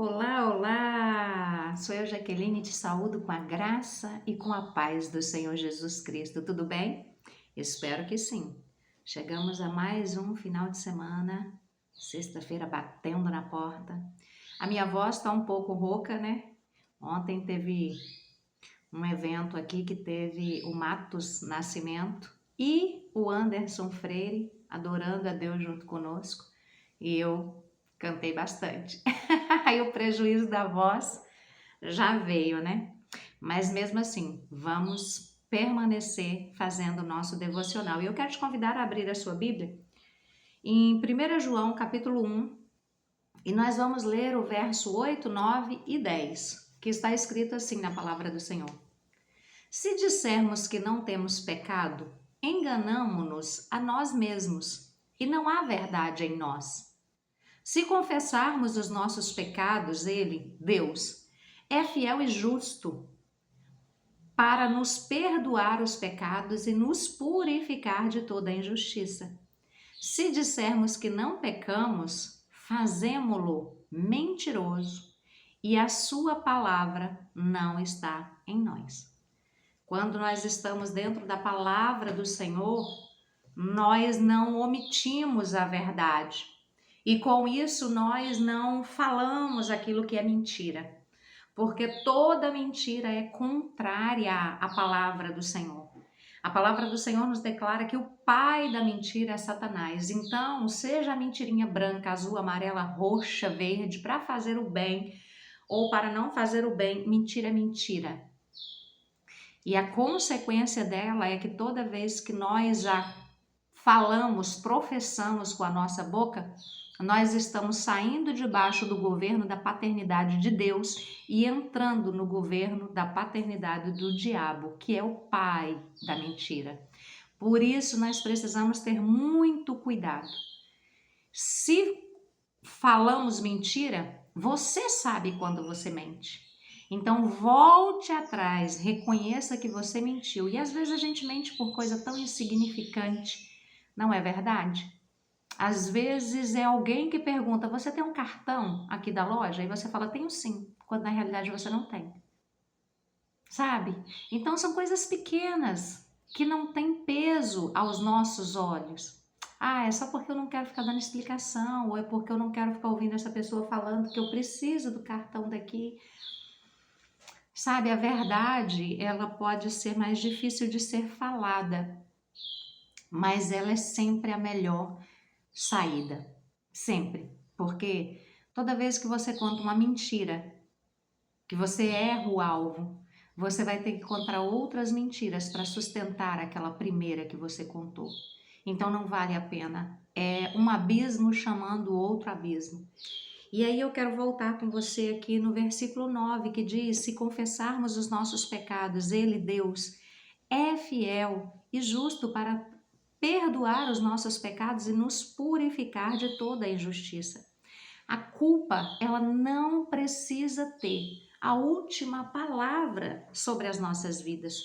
Olá, olá! Sou eu, Jaqueline, te saúdo com a graça e com a paz do Senhor Jesus Cristo. Tudo bem? Espero que sim. Chegamos a mais um final de semana, sexta-feira batendo na porta. A minha voz está um pouco rouca, né? Ontem teve um evento aqui que teve o Matos Nascimento e o Anderson Freire adorando a Deus junto conosco. E eu cantei bastante. Aí o prejuízo da voz já veio, né? Mas mesmo assim, vamos permanecer fazendo o nosso devocional. E eu quero te convidar a abrir a sua Bíblia em 1 João, capítulo 1, e nós vamos ler o verso 8, 9 e 10, que está escrito assim na palavra do Senhor. Se dissermos que não temos pecado, enganamo-nos a nós mesmos, e não há verdade em nós. Se confessarmos os nossos pecados, Ele, Deus, é fiel e justo para nos perdoar os pecados e nos purificar de toda a injustiça. Se dissermos que não pecamos, fazemo-lo mentiroso e a sua palavra não está em nós. Quando nós estamos dentro da palavra do Senhor, nós não omitimos a verdade. E com isso nós não falamos aquilo que é mentira, porque toda mentira é contrária à palavra do Senhor. A palavra do Senhor nos declara que o pai da mentira é Satanás. Então, seja a mentirinha branca, azul, amarela, roxa, verde, para fazer o bem ou para não fazer o bem, mentira é mentira. E a consequência dela é que toda vez que nós a falamos, professamos com a nossa boca, nós estamos saindo debaixo do governo da paternidade de Deus e entrando no governo da paternidade do diabo, que é o pai da mentira. Por isso nós precisamos ter muito cuidado. Se falamos mentira, você sabe quando você mente. Então volte atrás, reconheça que você mentiu. E às vezes a gente mente por coisa tão insignificante, não é verdade? Às vezes é alguém que pergunta, você tem um cartão aqui da loja? E você fala, tenho sim, quando na realidade você não tem. Sabe? Então são coisas pequenas que não têm peso aos nossos olhos. Ah, é só porque eu não quero ficar dando explicação, ou é porque eu não quero ficar ouvindo essa pessoa falando que eu preciso do cartão daqui. Sabe, a verdade, ela pode ser mais difícil de ser falada, mas ela é sempre a melhor saída. Sempre. Porque toda vez que você conta uma mentira, que você erra o alvo, você vai ter que contar outras mentiras para sustentar aquela primeira que você contou. Então não vale a pena. É um abismo chamando outro abismo. E aí eu quero voltar com você aqui no versículo 9, que diz, se confessarmos os nossos pecados, Ele, Deus, é fiel e justo para perdoar os nossos pecados e nos purificar de toda a injustiça. A culpa, ela não precisa ter a última palavra sobre as nossas vidas.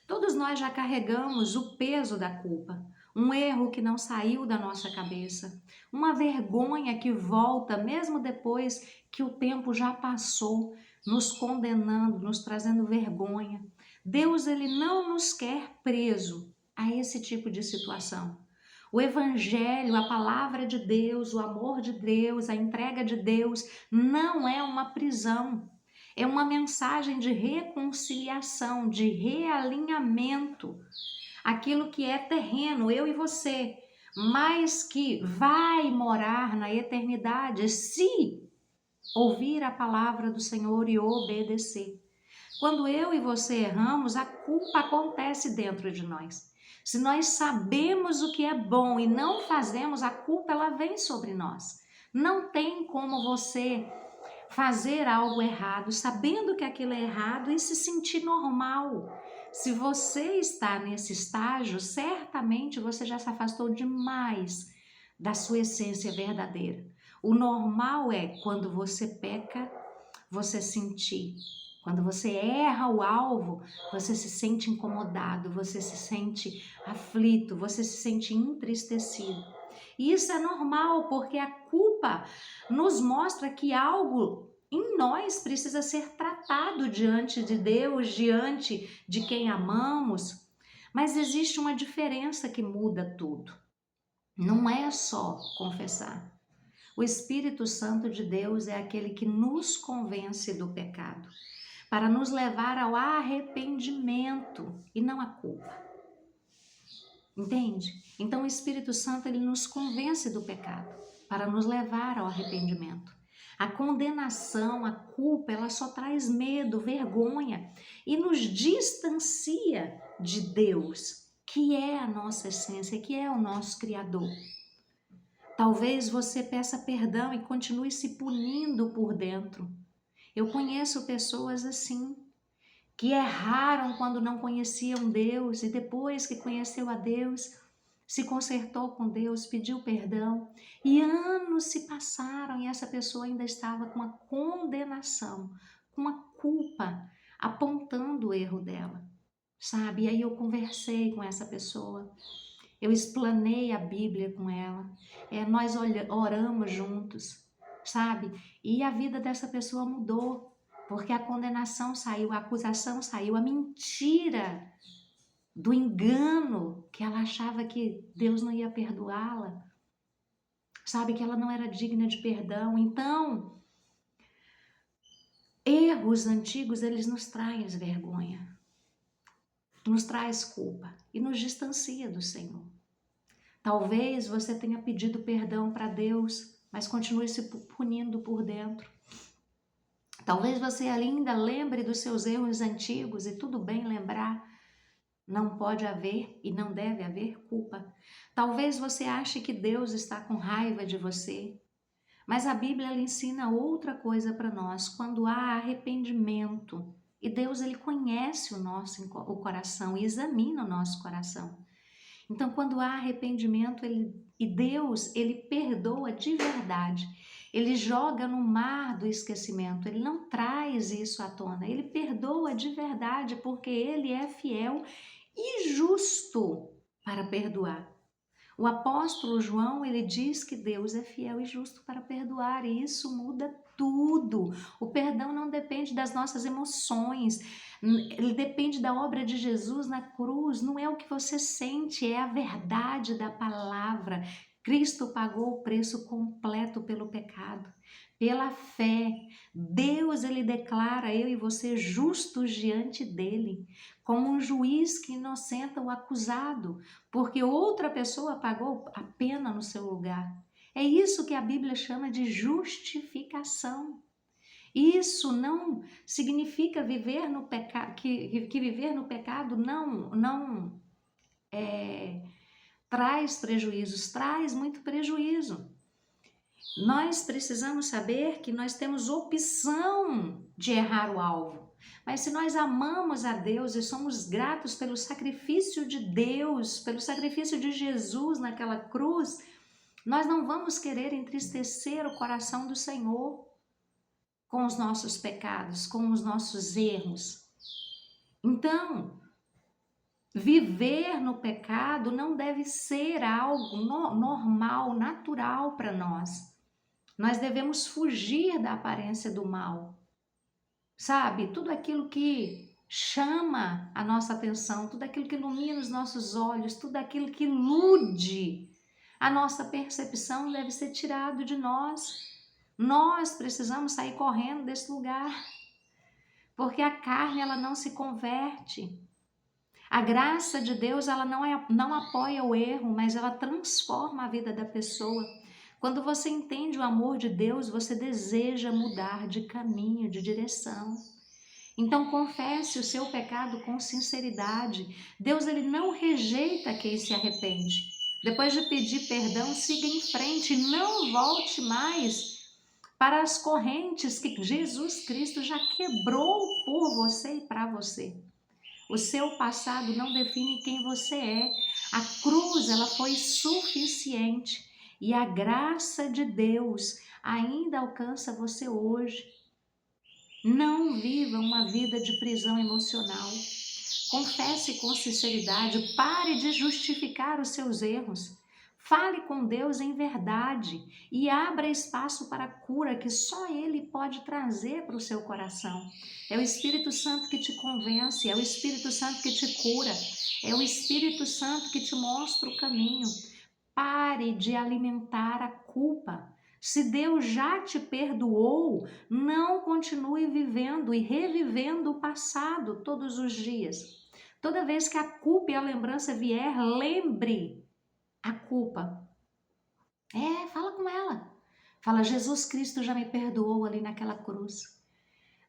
Todos nós já carregamos o peso da culpa, um erro que não saiu da nossa cabeça, uma vergonha que volta mesmo depois que o tempo já passou, nos condenando, nos trazendo vergonha. Deus, ele não nos quer preso a esse tipo de situação. O evangelho, a palavra de Deus, o amor de Deus, a entrega de Deus não é uma prisão. É uma mensagem de reconciliação, de realinhamento. Aquilo que é terreno, eu e você, mas que vai morar na eternidade se ouvir a palavra do Senhor e obedecer. Quando eu e você erramos, a culpa acontece dentro de nós. Se nós sabemos o que é bom e não fazemos, a culpa ela vem sobre nós. Não tem como você fazer algo errado, sabendo que aquilo é errado e se sentir normal. Se você está nesse estágio, certamente você já se afastou demais da sua essência verdadeira. O normal é quando você peca, você sentir. Quando você erra o alvo, você se sente incomodado, você se sente aflito, você se sente entristecido. E isso é normal, porque a culpa nos mostra que algo em nós precisa ser tratado diante de Deus, diante de quem amamos. Mas existe uma diferença que muda tudo. Não é só confessar. O Espírito Santo de Deus é aquele que nos convence do pecado, para nos levar ao arrependimento e não à culpa. Entende? Então o Espírito Santo ele nos convence do pecado, para nos levar ao arrependimento. A condenação, a culpa, ela só traz medo, vergonha e nos distancia de Deus, que é a nossa essência, que é o nosso Criador. Talvez você peça perdão e continue se punindo por dentro. Eu conheço pessoas assim, que erraram quando não conheciam Deus e depois que conheceu a Deus, se consertou com Deus, pediu perdão e anos se passaram e essa pessoa ainda estava com a condenação, com a culpa, apontando o erro dela, sabe? E aí eu conversei com essa pessoa. Eu explanei a Bíblia com ela, nós oramos juntos, sabe? E a vida dessa pessoa mudou, porque a condenação saiu, a acusação saiu, a mentira do engano que ela achava que Deus não ia perdoá-la, sabe? Que ela não era digna de perdão. Então, erros antigos, eles nos trazem vergonha, nos traz culpa e nos distancia do Senhor. Talvez você tenha pedido perdão para Deus, mas continue se punindo por dentro. Talvez você ainda lembre dos seus erros antigos e tudo bem lembrar. Não pode haver e não deve haver culpa. Talvez você ache que Deus está com raiva de você, mas a Bíblia ela ensina outra coisa para nós. Quando há arrependimento, e Deus ele conhece o coração e examina o nosso coração. Então, quando há arrependimento, Deus, ele perdoa de verdade. Ele joga no mar do esquecimento, ele não traz isso à tona. Ele perdoa de verdade, porque ele é fiel e justo para perdoar. O apóstolo João, ele diz que Deus é fiel e justo para perdoar, e isso muda tudo. O perdão não depende das nossas emoções, ele depende da obra de Jesus na cruz, não é o que você sente, é a verdade da palavra. Cristo pagou o preço completo pelo pecado. Pela fé, Deus ele declara eu e você justos diante dele, como um juiz que inocenta o acusado, porque outra pessoa pagou a pena no seu lugar. É isso que a Bíblia chama de justificação. Isso não significa viver no pecado, que viver no pecado não traz prejuízos, traz muito prejuízo. Nós precisamos saber que nós temos opção de errar o alvo. Mas se nós amamos a Deus e somos gratos pelo sacrifício de Deus, pelo sacrifício de Jesus naquela cruz, nós não vamos querer entristecer o coração do Senhor com os nossos pecados, com os nossos erros. Então, viver no pecado não deve ser algo normal, natural para nós. Nós devemos fugir da aparência do mal. Sabe, tudo aquilo que chama a nossa atenção, tudo aquilo que ilumina os nossos olhos, tudo aquilo que ilude a nossa percepção deve ser tirado de nós. Nós precisamos sair correndo desse lugar, porque a carne ela não se converte. A graça de Deus ela não apoia o erro, mas ela transforma a vida da pessoa. Quando você entende o amor de Deus, você deseja mudar de caminho, de direção. Então confesse o seu pecado com sinceridade. Deus ele não rejeita quem se arrepende. Depois de pedir perdão, siga em frente, não volte mais para as correntes que Jesus Cristo já quebrou por você e para você. O seu passado não define quem você é. A cruz ela foi suficiente e a graça de Deus ainda alcança você hoje. Não viva uma vida de prisão emocional. Confesse com sinceridade, pare de justificar os seus erros. Fale com Deus em verdade e abra espaço para a cura que só Ele pode trazer para o seu coração. É o Espírito Santo que te convence, é o Espírito Santo que te cura, é o Espírito Santo que te mostra o caminho. Pare de alimentar a culpa. Se Deus já te perdoou, não continue vivendo e revivendo o passado todos os dias. Toda vez que a culpa e a lembrança vier, lembre a culpa. Fala com ela. Fala, Jesus Cristo já me perdoou ali naquela cruz.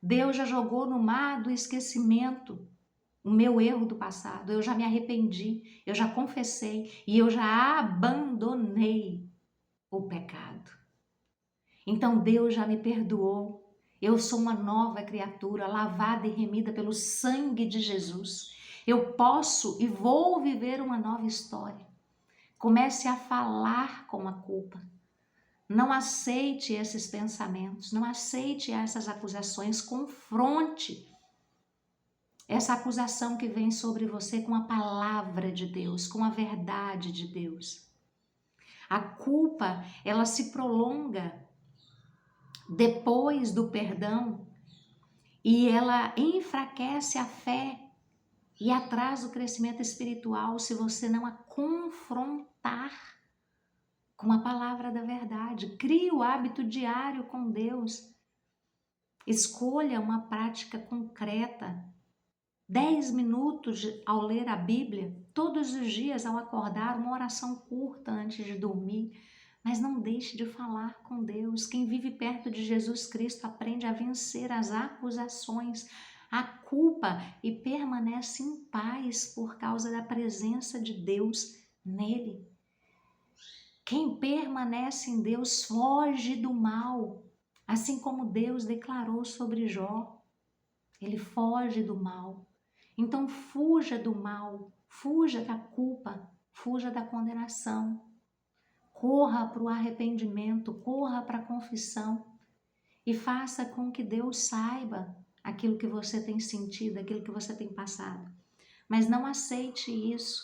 Deus já jogou no mar do esquecimento o meu erro do passado. Eu já me arrependi, eu já confessei e eu já abandonei o pecado. Então Deus já me perdoou. Eu sou uma nova criatura, lavada e remida pelo sangue de Jesus. Eu posso e vou viver uma nova história. Comece a falar com a culpa. Não aceite esses pensamentos, não aceite essas acusações, confronte essa acusação que vem sobre você com a palavra de Deus, com a verdade de Deus. A culpa, ela se prolonga depois do perdão e ela enfraquece a fé e atrasa o crescimento espiritual se você não a confrontar com a palavra da verdade. Crie o hábito diário com Deus. Escolha uma prática concreta. 10 minutos ao ler a Bíblia, todos os dias ao acordar, uma oração curta antes de dormir. Mas não deixe de falar com Deus. Quem vive perto de Jesus Cristo aprende a vencer as acusações, a culpa e permanece em paz por causa da presença de Deus nele. Quem permanece em Deus foge do mal, assim como Deus declarou sobre Jó. Ele foge do mal. Então fuja do mal, fuja da culpa, fuja da condenação. Corra para o arrependimento, corra para a confissão e faça com que Deus saiba aquilo que você tem sentido, aquilo que você tem passado. Mas não aceite isso.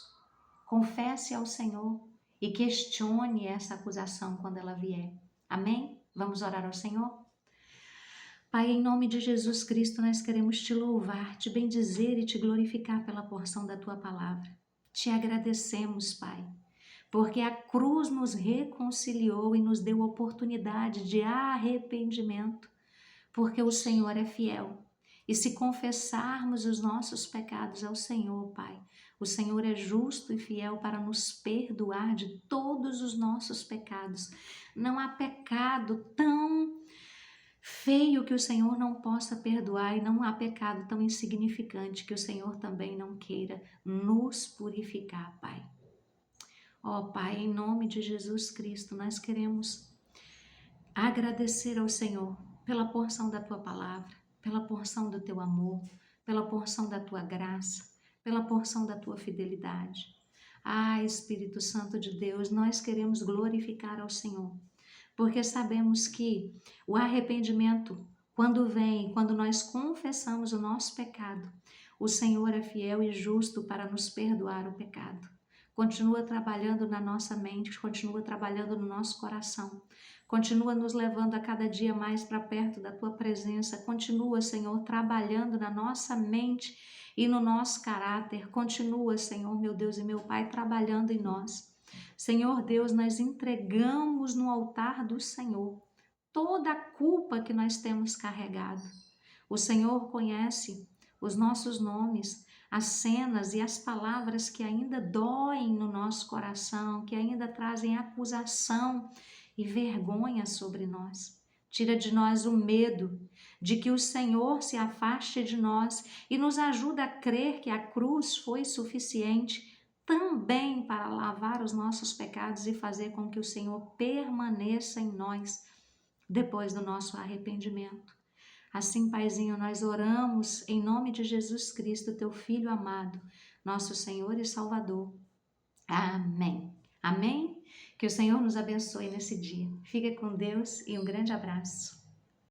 Confesse ao Senhor e questione essa acusação quando ela vier. Amém? Vamos orar ao Senhor? Pai, em nome de Jesus Cristo, nós queremos te louvar, te bendizer e te glorificar pela porção da tua palavra. Te agradecemos, Pai, porque a cruz nos reconciliou e nos deu oportunidade de arrependimento, porque o Senhor é fiel. E se confessarmos os nossos pecados ao Senhor, Pai, o Senhor é justo e fiel para nos perdoar de todos os nossos pecados. Não há pecado tão feio que o Senhor não possa perdoar e não há pecado tão insignificante que o Senhor também não queira nos purificar, Pai. Ó Pai, em nome de Jesus Cristo, nós queremos agradecer ao Senhor pela porção da Tua palavra, pela porção do Teu amor, pela porção da Tua graça, pela porção da Tua fidelidade. Espírito Santo de Deus, nós queremos glorificar ao Senhor, porque sabemos que o arrependimento, quando vem, quando nós confessamos o nosso pecado, o Senhor é fiel e justo para nos perdoar o pecado. Continua trabalhando na nossa mente, continua trabalhando no nosso coração, continua nos levando a cada dia mais para perto da Tua presença, continua, Senhor, trabalhando na nossa mente e no nosso caráter, continua, Senhor, meu Deus e meu Pai, trabalhando em nós. Senhor Deus, nós entregamos no altar do Senhor toda a culpa que nós temos carregado. O Senhor conhece os nossos nomes, as cenas e as palavras que ainda doem no nosso coração, que ainda trazem acusação e vergonha sobre nós. Tira de nós o medo de que o Senhor se afaste de nós e nos ajuda a crer que a cruz foi suficiente também para lavar os nossos pecados e fazer com que o Senhor permaneça em nós depois do nosso arrependimento. Assim, Paizinho, nós oramos em nome de Jesus Cristo, Teu Filho amado, nosso Senhor e Salvador. Amém. Amém? Que o Senhor nos abençoe nesse dia. Fique com Deus e um grande abraço.